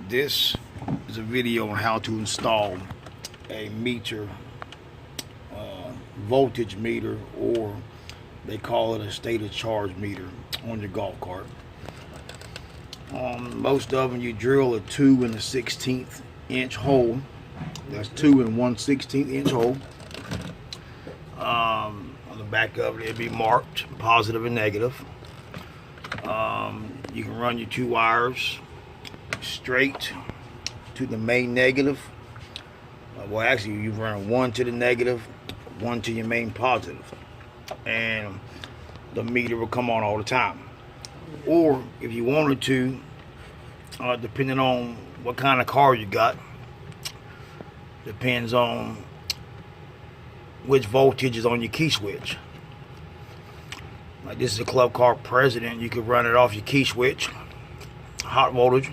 This is a video on how to install a meter, voltage meter, or they call it a state of charge meter on your golf cart. Most of them you drill a 2 1/16 inch hole. That's 2 1/16 inch hole. On the back of it, it'll be marked positive and negative. You can run your 2 wires straight to the main negative. Well, actually, you run 1 to the negative, 1 to your main positive, and the meter will come on all the time. Or if you wanted to, depending on what kind of car you got, depends on which voltage is on your key switch. Like this is a club car President, you could run it off your key switch, hot voltage,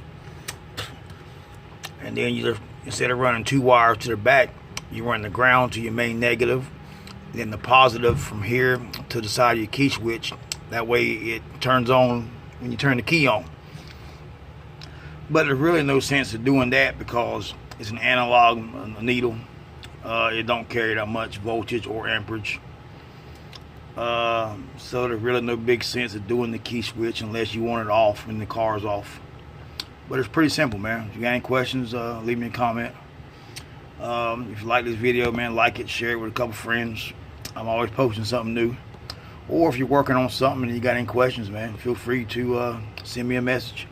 and then you, instead of running 2 wires to the back, you run the ground to your main negative, then the positive from here to the side of your key switch. That way it turns on when you turn the key on. But there's really no sense of doing that because it's an analog needle. It don't carry that much voltage or amperage. So there's really no big sense of doing the key switch unless you want it off when the car's off. But it's pretty simple, man. If you got any questions, leave me a comment. If you like this video, man, like it, share it with a couple friends. I'm always posting something new. Or if you're working on something and you got any questions, man, feel free to send me a message.